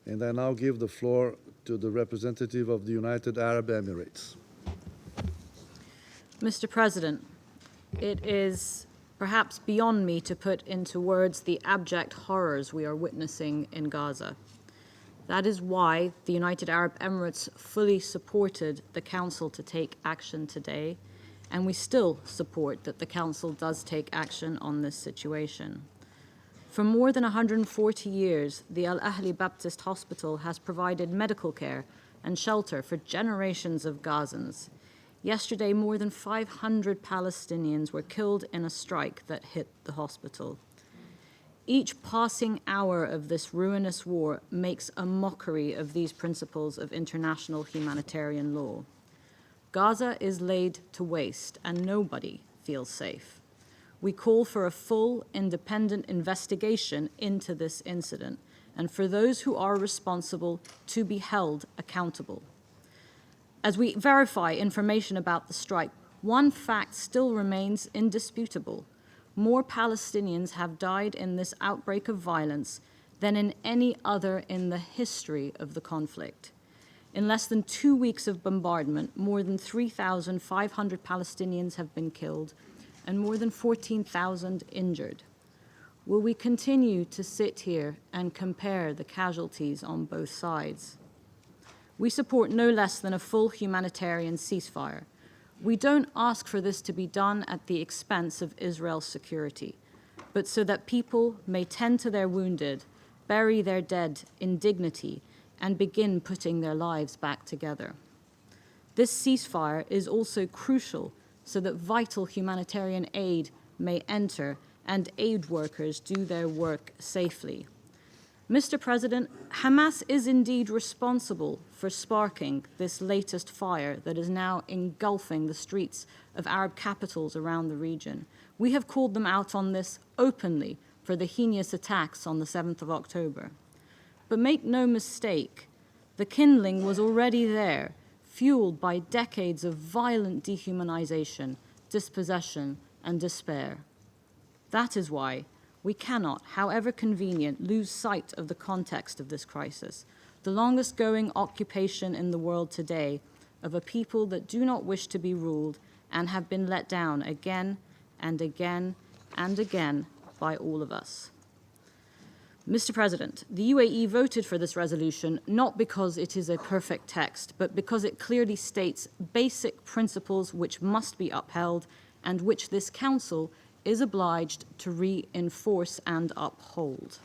And I now give the floor to the representative of the United Arab Emirates. Mr. President, it is perhaps beyond me to put into words the abject horrors we are witnessing in Gaza. That is why the United Arab Emirates fully supported the Council to take action today, and we still support that the Council does take action on this situation. For more than 140 years, the Al Ahli Baptist Hospital has provided medical care and shelter for generations of Gazans. Yesterday, more than 500 Palestinians were killed in a strike that hit the hospital. Each passing hour of this ruinous war makes a mockery of these principles of international humanitarian law. Gaza is laid to waste, and nobody feels safe. We call for a full, independent investigation into this incident, and for those who are responsible to be held accountable. As we verify information about the strike, one fact still remains indisputable. More Palestinians have died in this outbreak of violence than in any other in the history of the conflict. In less than 2 weeks of bombardment, more than 3,500 Palestinians have been killed and more than 14,000 injured. Will we continue to sit here and compare the casualties on both sides? We support no less than a full humanitarian ceasefire. We don't ask for this to be done at the expense of Israel's security, but so that people may tend to their wounded, bury their dead in dignity, and begin putting their lives back together. This ceasefire is also crucial so that vital humanitarian aid may enter and aid workers do their work safely. Mr. President, Hamas is indeed responsible for sparking this latest fire that is now engulfing the streets of Arab capitals around the region. We have called them out on this openly for the heinous attacks on the 7th of October. But make no mistake, the kindling was already there, fueled by decades of violent dehumanization, dispossession, and despair. That is why we cannot, however convenient, lose sight of the context of this crisis, the longest-going occupation in the world today of a people that do not wish to be ruled and have been let down again and again and again by all of us. Mr. President, the UAE voted for this resolution not because it is a perfect text, but because it clearly states basic principles which must be upheld and which this Council is obliged to reinforce and uphold.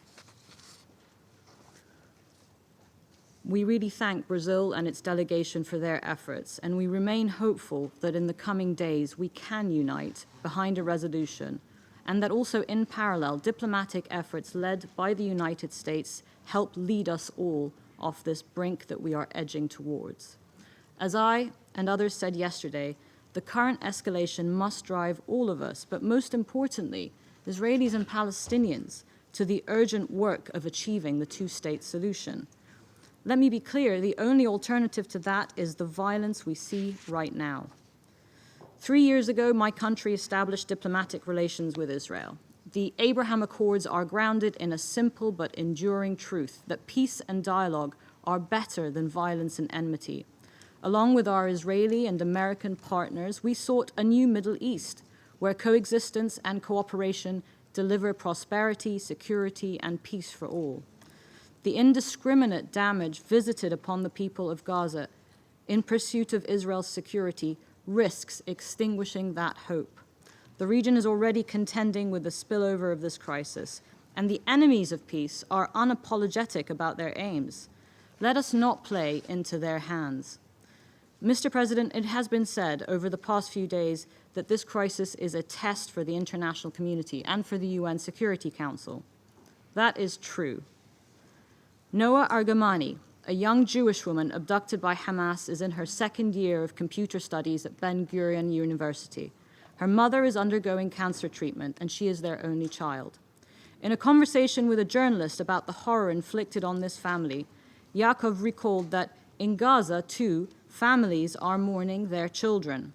We really thank Brazil and its delegation for their efforts, and we remain hopeful that in the coming days we can unite behind a resolution, and that also in parallel, diplomatic efforts led by the United States help lead us all off this brink that we are edging towards. As I and others said yesterday, the current escalation must drive all of us, but most importantly, Israelis and Palestinians, to the urgent work of achieving the two-state solution. Let me be clear, the only alternative to that is the violence we see right now. 3 years ago, my country established diplomatic relations with Israel. The Abraham Accords are grounded in a simple but enduring truth that peace and dialogue are better than violence and enmity. Along with our Israeli and American partners, we sought a new Middle East where coexistence and cooperation deliver prosperity, security, and peace for all. The indiscriminate damage visited upon the people of Gaza in pursuit of Israel's security risks extinguishing that hope. The region is already contending with the spillover of this crisis, and the enemies of peace are unapologetic about their aims. Let us not play into their hands. Mr. President, it has been said over the past few days that this crisis is a test for the international community and for the UN Security Council. That is true. Noa Argamani, a young Jewish woman abducted by Hamas, is in her second year of computer studies at Ben Gurion University. Her mother is undergoing cancer treatment, and she is their only child. In a conversation with a journalist about the horror inflicted on this family, Yaakov recalled that in Gaza, too, families are mourning their children.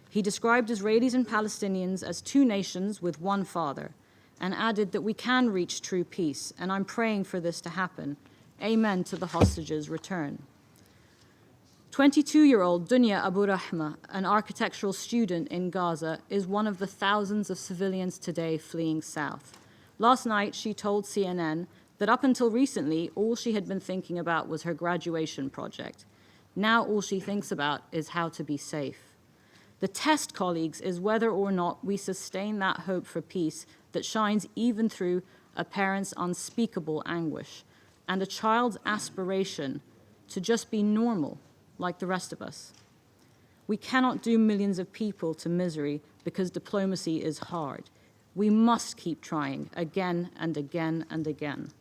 He described Israelis and Palestinians as two nations with one father, and added that we can reach true peace, and I'm praying for this to happen, Amen to the hostages' return. 22-year-old Dunya Abu Rahma, an architectural student in Gaza, is one of the thousands of civilians today fleeing south. Last night, she told CNN that up until recently, all she had been thinking about was her graduation project. Now all she thinks about is how to be safe. The test, colleagues, is whether or not we sustain that hope for peace that shines even through a parent's unspeakable anguish and a child's aspiration to just be normal like the rest of us. We cannot doom millions of people to misery because diplomacy is hard. We must keep trying again and again and again.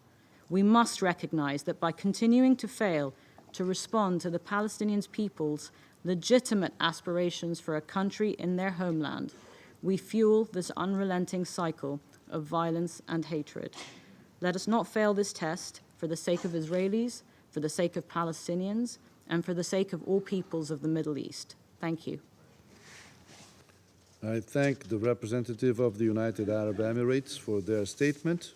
We must recognize that by continuing to fail to respond to the Palestinian people's legitimate aspirations for a country in their homeland, we fuel this unrelenting cycle of violence and hatred. Let us not fail this test for the sake of Israelis, for the sake of Palestinians, and for the sake of all peoples of the Middle East. Thank you. I thank the representative of the United Arab Emirates for their statement.